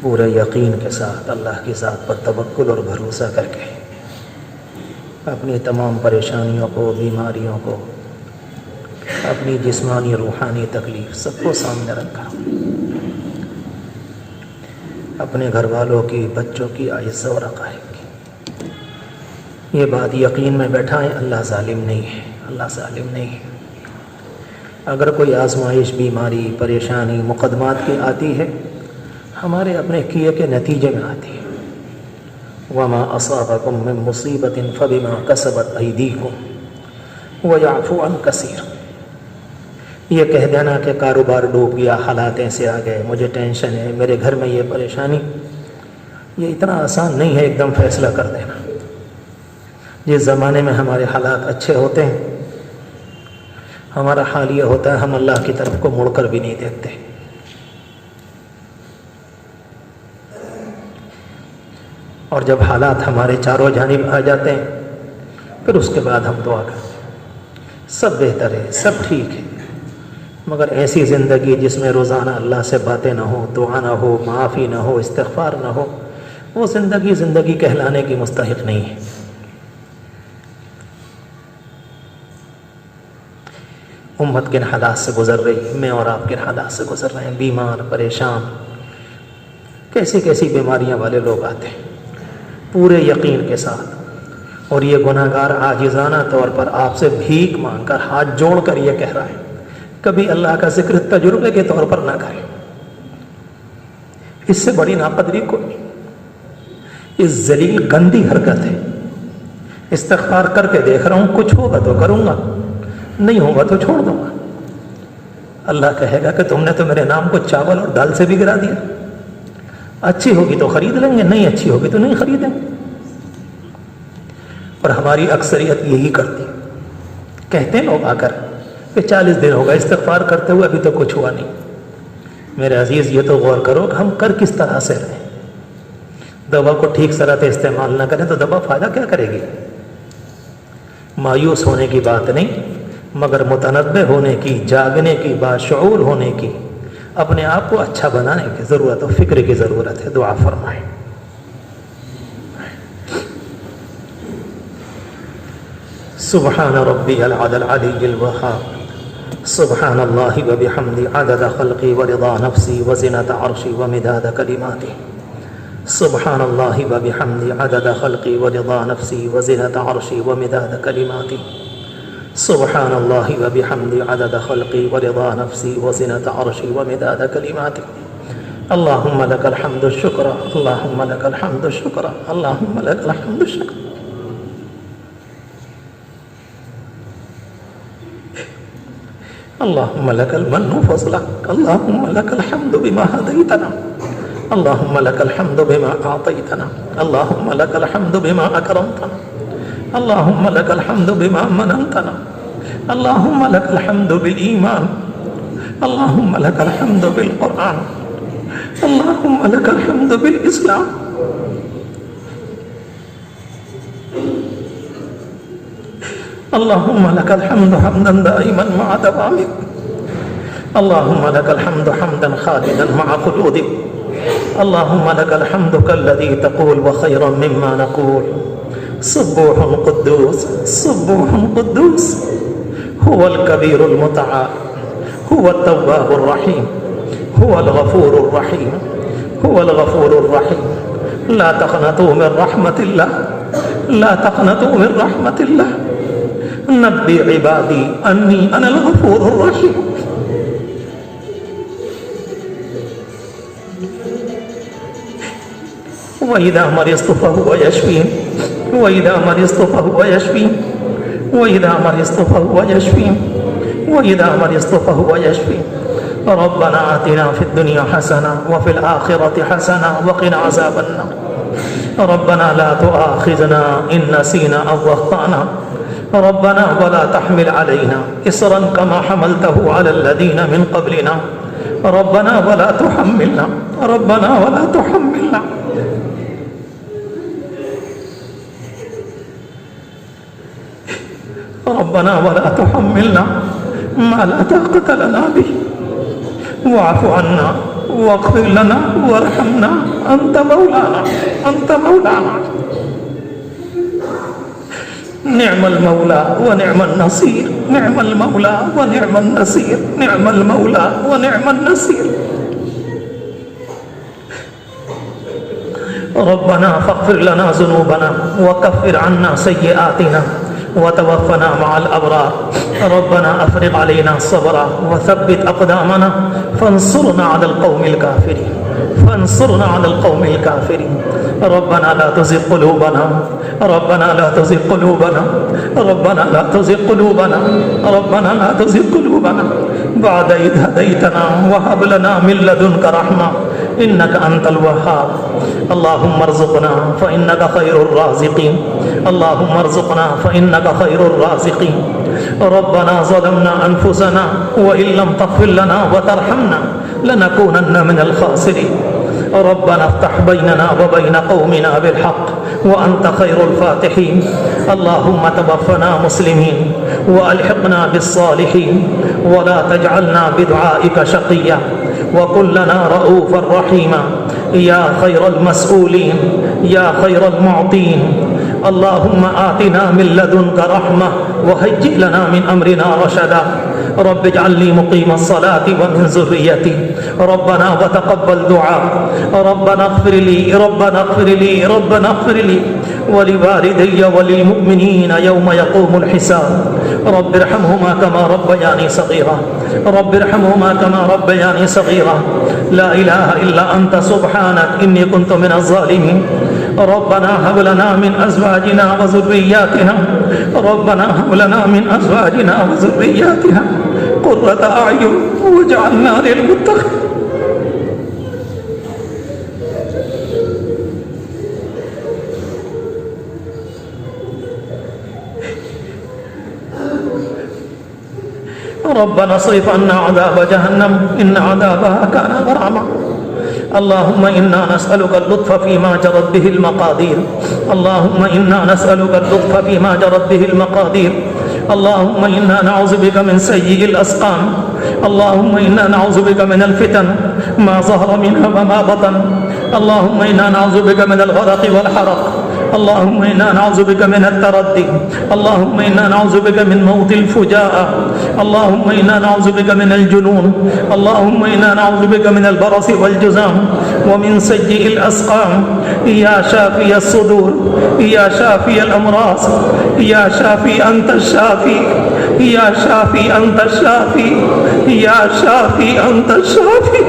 پورے یقین کے ساتھ اللہ کی ذات پر توکل اور بھروسہ کر کے اپنی تمام پریشانیوں کو، بیماریوں کو، اپنی جسمانی روحانی تکلیف سب کو سامنے رکھ کر اپنے گھر والوں کی، بچوں کی عزت و رقائق کی یہ بات یقین میں بیٹھائیں، اللہ ظالم نہیں ہے، اللہ ظالم نہیں ہے۔ اگر کوئی آزمائش، بیماری، پریشانی، مقدمات کی آتی ہے، ہمارے اپنے کیے کے نتیجے میں آتی ہے۔ وما اصابکم من مصیبت فبما کسبت ایدیکم ویعفو عن کثیر۔ یہ کہہ دینا کہ کاروبار ڈوب گیا، حالات ایسے آ گئے، مجھے ٹینشن ہے، میرے گھر میں یہ پریشانی، یہ اتنا آسان نہیں ہے ایک دم فیصلہ کر دینا۔ جس زمانے میں ہمارے حالات اچھے ہوتے ہیں، ہمارا حال یہ ہوتا ہے ہم اللہ کی طرف کو مڑ کر بھی نہیں دیکھتے۔ اور جب حالات ہمارے چاروں جانب آ جاتے ہیں، پھر اس کے بعد ہم دعا کرتے ہیں سب بہتر ہے، سب ٹھیک ہے، مگر ایسی زندگی جس میں روزانہ اللہ سے باتیں نہ ہو، دعا نہ ہو، معافی نہ ہو، استغفار نہ ہو، وہ زندگی کہلانے کی مستحق نہیں ہے۔ امت کن حالات سے گزر رہی ہے، میں اور آپ کن حالات سے گزر رہے ہیں، بیمار، پریشان، کیسی کیسی بیماریاں والے لوگ آتے ہیں پورے یقین کے ساتھ، اور یہ گناہگار عاجزانہ طور پر آپ سے بھیک مانگ کر، ہاتھ جوڑ کر یہ کہہ رہا ہے، کبھی اللہ کا ذکر تجربے کے طور پر نہ کریں، اس سے بڑی ناقدری کوئی نہیں، یہ ذلیل گندی حرکت ہے۔ استغفار کر کے دیکھ رہا ہوں، کچھ ہوگا تو کروں گا، نہیں ہوگا تو چھوڑ دوں گا۔ اللہ کہے گا کہ تم نے تو میرے نام کو چاول اور دال سے بھی گرا دیا، اچھی ہوگی تو خرید لیں گے، نہیں اچھی ہوگی تو نہیں خریدیں گے۔ اور ہماری اکثریت یہی کرتی، کہتے ہیں لوگ آ کر کہ 40 دن ہوگا استغفار کرتے ہوئے، ابھی تو کچھ ہوا نہیں۔ میرے عزیز، یہ تو غور کرو کہ ہم کر کس طرح سے رہیں۔ دوا کو ٹھیک طرح سے استعمال نہ کریں تو دوا فائدہ کیا کرے گی؟ مایوس ہونے کی بات نہیں، مگر متنبہ ہونے کی، جاگنے کی، باشعور ہونے کی، اپنے آپ کو اچھا بنانے کی ضرورت و فکر کی ضرورت ہے۔ دعا فرمائیں۔ سبحان ربی العلی العلی الوہاب، سبحان اللہ وبحمدہ عدد خلقی ورضا نفسی وزنۃ عرشی ومداد کلماتی، سبحان اللہ وبحمدہ عدد خلقی ورضا نفسی وزنۃ عرشی ومداد کلماتی، سبحان اللہ وبحمدہ عدد خلقی ورضا نفسی وزنۃ عرشی ومداد کلماتی، اللہم لک الحمد الشکر، اللہم لک الحمد الشکر، اللہم لک الحمد الشکر۔ اللہم لک المن فضلک، اللہم لک الحمد بما ہدیتنا، اللہم لک الحمد بما اعطیتنا، اللہم لک الحمد بما اکرمتنا، اللہم لک الحمد بما مننتنا، اللہم لک الحمد بالایمان، اللہم لک الحمد بالقرآن، اللہم لک الحمد بالاسلام۔ اللہم لک الحمد حمدا دائما مع دوامک، اللہم لک الحمد حمدا خالدا مع خلودک، اللہم لک الحمد کالذی تقول وخیرا مما نقول، سبوح قدوس سبوح قدوس، هو الكبير المتعال، هو التواب الرحيم، هو الغفور الرحيم، هو الغفور الرحيم، لا تقنطوا من رحمة الله، لا تقنطوا من رحمة الله، نبئ عبادي أني أنا الغفور الرحيم۔ وإذا مرضت فهو يشفين، وإذا مرضت فهو يشفين، وإذا مرضت فهو يشفين، وإذا مرضت فهو يشفين۔ ربنا آتنا في الدنيا حسنة وفي الآخرة حسنة وقنا عذاب النار، ربنا لا تؤاخذنا إن نسينا أو أخطأنا، ربنا ولا تحمل علينا إصرا كما حملته على الذين من قبلنا، ربنا ولا تحملنا، ربنا ولا تحملنا ربنا ولا تحملنا ما لا طاقة لنا به، واعف عنا واغفر لنا وارحمنا أنت مولانا أنت مولانا نعم المولى ونعم النصير نعم المولى ونعم النصير نعم المولى ونعم النصير ربنا فاغفر لنا ذنوبنا وكفر عنا سيئاتنا وتوفنا مع الأبرار ربنا أفرغ علينا صبرا وثبت أقدامنا فانصرنا على القوم الكافرين فانصرنا على القوم الكافرين ربنا لا تزغ قلوبنا ربنا لا تزغ قلوبنا ربنا لا تزغ قلوبنا ربنا لا تزغ قلوبنا بعد إذ هديتنا وهب لنا من لدنك رحمة إنك أنت الوهاب اللهم ارزقنا فإنك خير الرازقين اللهم ارزقنا فإنك خير الرازقين ربنا ظلمنا أنفسنا وإن لم تغفر لنا وترحمنا لنكونن من الخاسرين ربنا افتح بيننا وبين قومنا بالحق وأنت خير الفاتحين اللهم توفنا مسلمين وألحقنا بالصالحين ولا تجعلنا بدعائك شقيا وكن لنا رؤوفا رحيما يا خير المسؤولين يا خير المعطين اللهم آتنا من لدنك رحمة وهيئ لنا من أمرنا رشدا رب اجعلني مقيم الصلاة ومن ذريتي ربنا وتقبل دعاء ربنا اغفر لي ربنا اغفر لي ربنا اغفر لي ولوالدي وللمؤمنين يوم يقوم الحساب رب ارحمهما كما ربياني صغيرا رب ارحمهما كما ربياني صغيرا لا إله إلا أنت سبحانك إني كنت من الظالمين ربنا هب لنا من أزواجنا وذرياتنا ربنا هب لنا من أزواجنا وذرياتنا قرة أعين واجعلنا للمتقين ربنا اصرف عنا عذاب جهنم إن عذابها كان غراما اللهم إنا نسألك اللطف فيما جرت به المقادير اللهم إنا نسألك اللطف فيما جرت به المقادير اللهم إنا نعوذ بك من سيء الأسقام اللهم إنا نعوذ بك من الفتن ما ظهر منها وما بطن اللهم إنا نعوذ بك من الغرق والحرق اللهم إنا نعوذ بك من التردي اللهم إنا نعوذ بك من موت الفجاءة اللهم إنا نعوذ بك من الجنون اللهم إنا نعوذ بك من البرص والجذام ومن سيء الأسقام يا شافي الصدور يا شافي الأمراض يا شافي أنت الشافي يا شافي أنت الشافي يا شافي أنت الشافي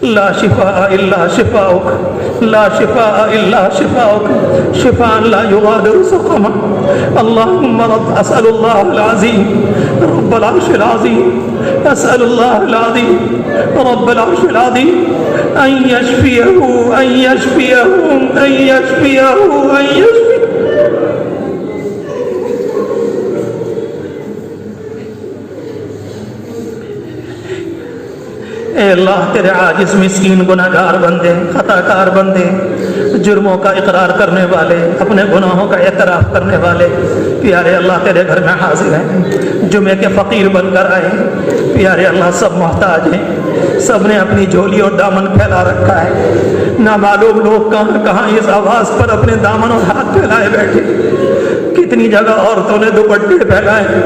لا شفاء إلا شفاؤك لا شفاء إلا شفاؤك شفاء لا يغادر سقما اللهم أسأل الله العظيم رب العرش العظيم أسأل الله العظيم رب العرش العظيم أن يشفيه أن يشفيه أن يشفيه أن يشفيه اے اللہ تیرے عاجز مسکین گناہگار بندے خطا کار بندے جرموں کا اقرار کرنے والے اپنے گناہوں کا اعتراف کرنے والے پیارے اللہ تیرے گھر میں حاضر ہیں جمعے کے فقیر بن کر آئے پیارے اللہ سب محتاج ہیں سب نے اپنی جھولی اور دامن پھیلا رکھا ہے نامعلوم لوگ کہاں کہاں اس آواز پر اپنے دامن اور ہاتھ پھیلائے بیٹھے کتنی جگہ عورتوں نے دوپٹے پھیلائے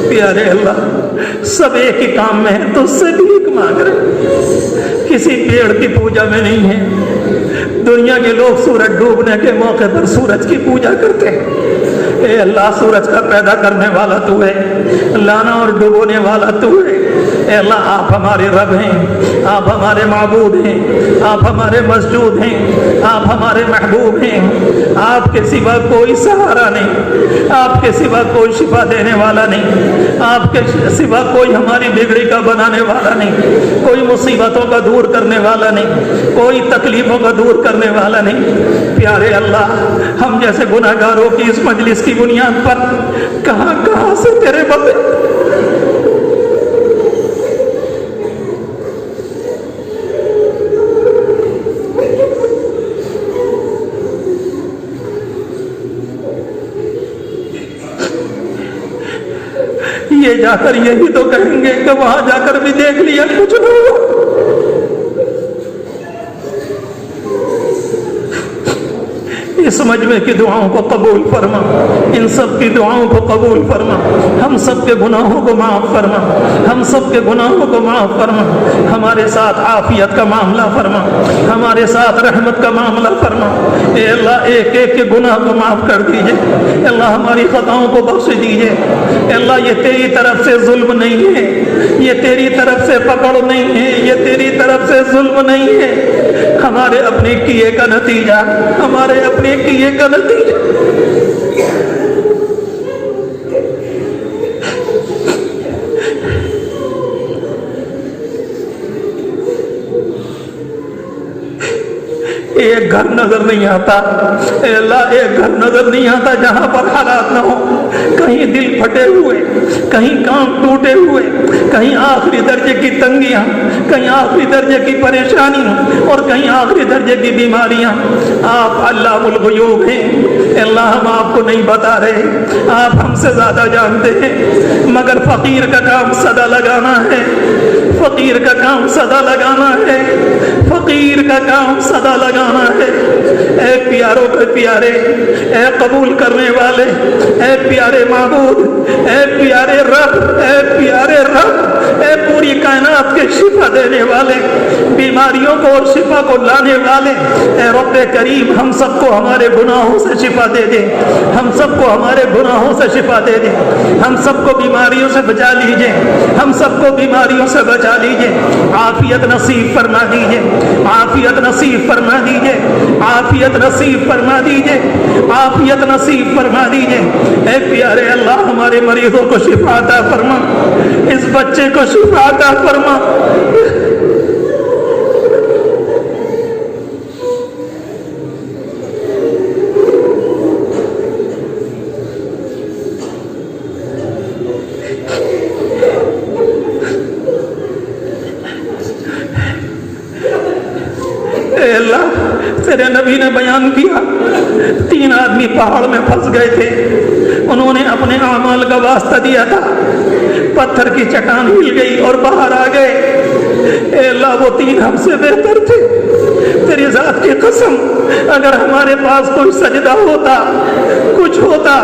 پیارے اللہ سب ایک ہی کام میں ہے تو سے بھیک مانگ رہے کسی پیڑ کی پوجا میں نہیں ہے دنیا کے لوگ سورج ڈوبنے کے موقع پر سورج کی پوجا کرتے ہیں اے اللہ سورج کا پیدا کرنے والا تو ہے لانا اور ڈبونے والا تو ہے اے اللہ آپ ہمارے رب ہیں آپ ہمارے معبود ہیں آپ ہمارے مسجود ہیں آپ ہمارے محبوب ہیں آپ کے سوا کوئی سہارا نہیں آپ کے سوا کوئی شفا دینے والا نہیں آپ کے سوا کوئی ہماری بگڑی کا بنانے والا نہیں کوئی مصیبتوں کا دور کرنے والا نہیں کوئی تکلیفوں کا دور کرنے والا نہیں پیارے اللہ ہم جیسے گناہ گاروں کی اس مجلس کی بنیاد پر کہاں کہاں سے تیرے بندے یہ جا کر یہی تو کہیں گے کہ وہاں جا کر بھی دیکھ لیا کچھ نہ ہوا۔ اس مجمع کی دعاؤں کو قبول فرما، ان سب کی دعاؤں کو قبول فرما، ہم سب کے گناہوں کو معاف فرما، ہم سب کے گناہوں کو معاف فرما، ہمارے ساتھ عافیت کا معاملہ فرما، ہمارے ساتھ رحمت کا معاملہ فرما۔ اے اللہ ایک ایک کے گناہ کو معاف کر دیجئے، اے اللہ ہماری خطاؤں کو بخش دیجئے۔ اے اللہ یہ تیری طرف سے ظلم نہیں ہے، یہ تیری طرف سے پکڑ نہیں ہے، یہ تیری طرف سے ظلم نہیں ہے، ہمارے اپنے کیے کا نتیجہ، ہمارے اپنے کیے کا نتیجہ۔ ایک گھر نظر نہیں آتا، اے اللہ ایک گھر نظر نہیں آتا جہاں پر حالات نہ ہو، کہیں دل پھٹے ہوئے، کہیں کام ٹوٹے ہوئے، کہیں آخری درجے کی تنگیاں، کہیں آخری درجے کی پریشانیاں، اور کہیں آخری درجے کی بیماریاں۔ آپ علام الغیوب ہیں، اے اللہ ہم آپ کو نہیں بتا رہے، آپ ہم سے زیادہ جانتے ہیں، مگر فقیر کا کام صدا لگانا ہے، فقیر کا کام صدا لگانا ہے، فقیر کا کام صدا لگانا ہے۔ اے پیاروں کے پیارے، اے قبول کرنے والے، اے پیارے معبود، اے پیارے رب، اے پیارے رب، اے پوری کائنات کے شفا دینے والے، بیماریوں کو اور شفا کو لانے والے، اے رب کریم ہم سب کو ہمارے گناہوں سے شفا دے دے، ہم سب کو ہمارے گناہوں سے شفا دے دے، ہم سب کو بیماریوں سے بچا لیجئے، ہم سب کو بیماریوں سے بچا لیجئے، عافیت نصیب فرما دیجئے، عافیت نصیب فرما دیجئے، عافیت نصیب فرما دیجئے، عافیت نصیب فرما دیجئے۔ اے پیارے اللہ ہمارے مریضوں کو شفا عطا فرما، اس بچے کو شفا عطا فرما۔ اے اللہ تیرے نبی نے بیان کیا، 3 آدمی پہاڑ میں پھنس گئے تھے، انہوں نے اپنے اعمال کا واسطہ دیا تھا، پتھر کی چٹان ہل گئی اور باہر آ گئے۔ اے اللہ وہ 3 ہم سے بہتر تھے، تیری ذات کی قسم اگر ہمارے پاس کوئی سجدہ ہوتا، کچھ ہوتا،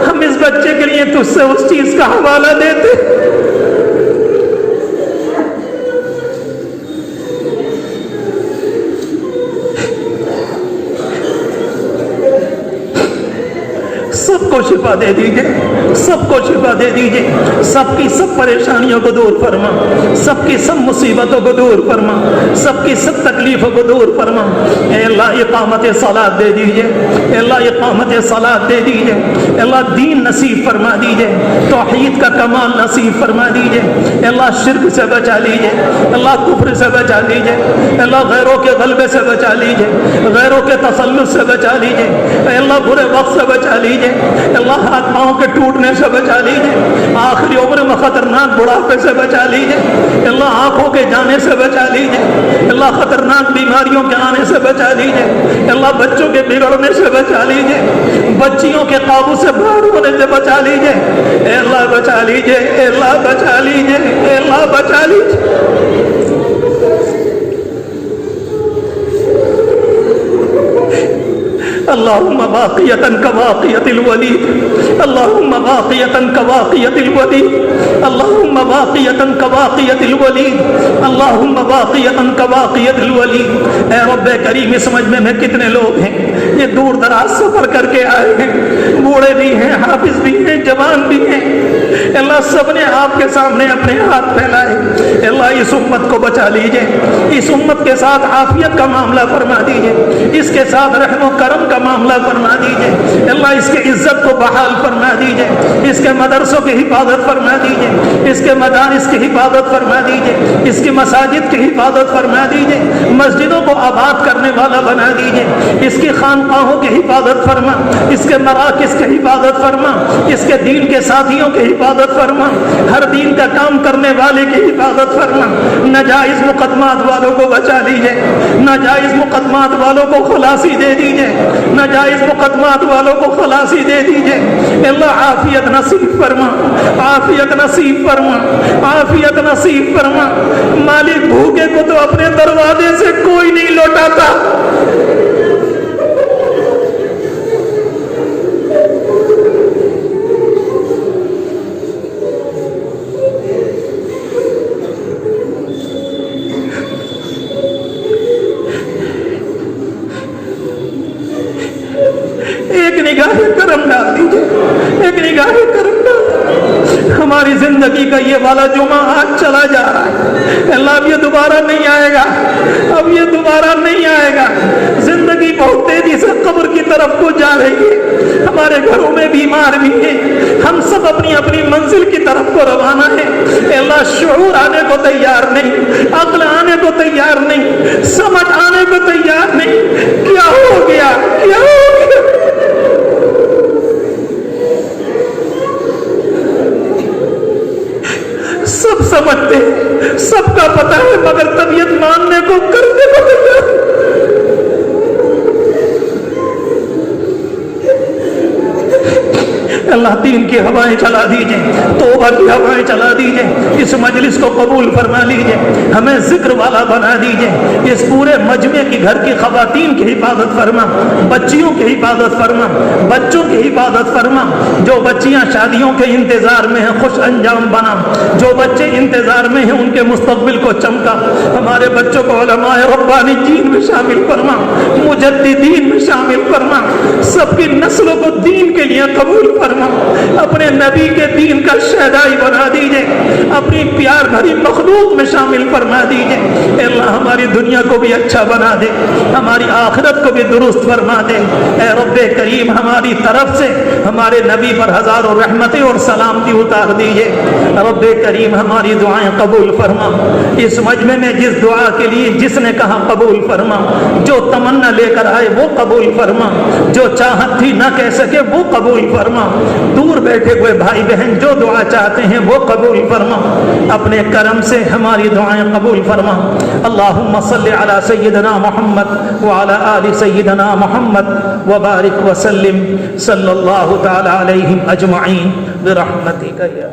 ہم اس بچے کے لیے تجھ سے اس چیز کا حوالہ دیتے۔ سب کو شفا دے دیجئے، سب کو شفا دے دیجئے، سب کی سب پریشانیوں کو دور فرما، سب کی سب مصیبتوں کو دور فرما، سب کی سب تکلیفوں کو دور فرما۔ اے اللہ اقامت صلاۃ دے دیجئے، اے اللہ اقامت صلاۃ دے دیجئے، اے اللہ دین نصیب فرما دیجئے، توحید کا کمال نصیب فرما دیجئے، اے اللہ شرک سے بچا لیجئے، اے اللہ کفر سے بچا لیجئے، اے اللہ غیروں کے غلبے سے بچا لیجئے، غیروں کے تسلط سے بچا لیجئے، اے اللہ برے وقت سے بچا لیجئے، اللہ ہاتھ پاؤں کے ٹوٹنے سے بچا لیجئے، آخری عمر میں خطرناک بڑھاپے سے بچا لیجئے، اللہ آنکھوں کے جانے سے بچا لیجئے، اللہ خطرناک بیماریوں کے آنے سے بچا لیجئے، اللہ بچوں کے بگڑنے سے بچا لیجئے، بچیوں کے قابو سے باہر ہونے سے بچا لیجئے، اے اللہ بچا لیجئے، اے اللہ بچا لیجئے، اے اللہ بچا لیجئے۔ اللہم باقیتاً کباقیت الولید، اللہم باقیتاً کباقیت الولید، اللہم باقیتاً کباقیت الولید، اللہم باقیتاً کباقیت الولید۔ اے رب کریم اس مجمع میں کتنے لوگ ہیں یہ دور دراز سفر کر کے آئے ہیں، بوڑھے بھی ہیں، حافظ بھی ہیں، جوان بھی ہیں، اللہ سب نے آپ کے سامنے اپنے ہاتھ پھیلائے، اللہ اس امت کو بچا لیجئے، اس امت کے ساتھ عافیت کا معاملہ فرما دیجئے، اس کے ساتھ رحم و کرم کا معاملہ فرما دیجئے، اللہ اس کے عزت کو بحال فرما دیجئے، اس کے مدرسوں کی حفاظت فرما دیجئے، اس کے مدارس کی حفاظت فرما دیجئے، اس کی مساجد کی حفاظت فرما دیجئے، مسجدوں کو آباد کرنے والا بنا دیجئے، اس کی خانقاہوں کی حفاظت فرما، اس کے مراکز کی حفاظت فرما، اس کے دین کے ساتھیوں کی حفاظت فرما، ہر دین کا کام کرنے والے کی حفاظت حفاظت فرما، ناجائز مقدمات والوں کو بچا لیجئے، ناجائز مقدمات والوں کو خلاصی دے دیجئے، ناجائز مقدمات والوں کو خلاصی دے دیجئے۔ اللہ عافیت نصیب فرما، عافیت نصیب فرما، عافیت نصیب فرما۔ مالک بھوکے کو تو اپنے دروازے سے کوئی نہیں لوٹاتا، ایک نگاہ کرم ڈال دیجئے، ایک نگاہ کرم ڈال دیجئے۔ ہماری زندگی کا یہ والا جمعہ آج چلا جا رہا ہے، اللہ اب یہ دوبارہ نہیں آئے گا، اب یہ دوبارہ نہیں آئے گا۔ زندگی بہت تیزی سے قبر کی طرف کو جا رہی ہے، ہمارے گھروں میں بیمار بھی ہیں، ہم سب اپنی اپنی منزل کی طرف کو روانہ ہیں۔ اللہ شعور آنے کو تیار نہیں، عقل آنے کو تیار نہیں، سمجھ آنے کو تیار نہیں۔ کیا ہو گیا، کیا ہو گیا؟ سب سمجھتے ہیں، سب کا پتہ ہے، مگر طبیعت ماننے کو، کرنے کو تیار۔ اللہ دین کی ہوائیں چلا دیجئے، توبہ کی ہوائیں چلا دیجئے، اس مجلس کو قبول فرما لیجئے، ہمیں ذکر والا بنا دیجئے، اس پورے مجمع کی گھر کی خواتین کی حفاظت فرما، بچیوں کی حفاظت فرما، بچوں کی حفاظت فرما۔ جو بچیاں شادیوں کے انتظار میں ہیں خوش انجام بنا، جو بچے انتظار میں ہیں ان کے مستقبل کو چمکا۔ ہمارے بچوں کو علماء ربانیین میں شامل فرما، مجددین میں شامل فرما، سب کی نسلوں کو دین کے لیے قبول فرما، اپنے نبی کے دین کا شہدائی بنا دیجئے، اپنی پیار بھری مخلوق میں شامل فرما دیجئے۔ اے اللہ ہماری دنیا کو بھی اچھا بنا دے، ہماری آخرت کو بھی درست فرما دے۔ اے رب کریم ہماری طرف سے ہمارے نبی پر ہزاروں رحمتیں اور سلامتی اتار دیجئے۔ رب کریم ہماری دعائیں قبول فرما، اس مجمع میں جس دعا کے لیے جس نے کہا قبول فرما، جو تمنا لے کر آئے وہ قبول فرما، جو چاہت تھی نہ کہہ سکے وہ قبول فرما، دور بیٹھے ہوئے بھائی بہن جو دعا چاہتے ہیں وہ قبول فرما، اپنے کرم سے ہماری دعائیں قبول فرما۔ اللہم صلی علی سیدنا محمد وعلی آل سیدنا محمد وبارک وسلم صلی اللہ تعالی علیہم اجمعین برحمتک یا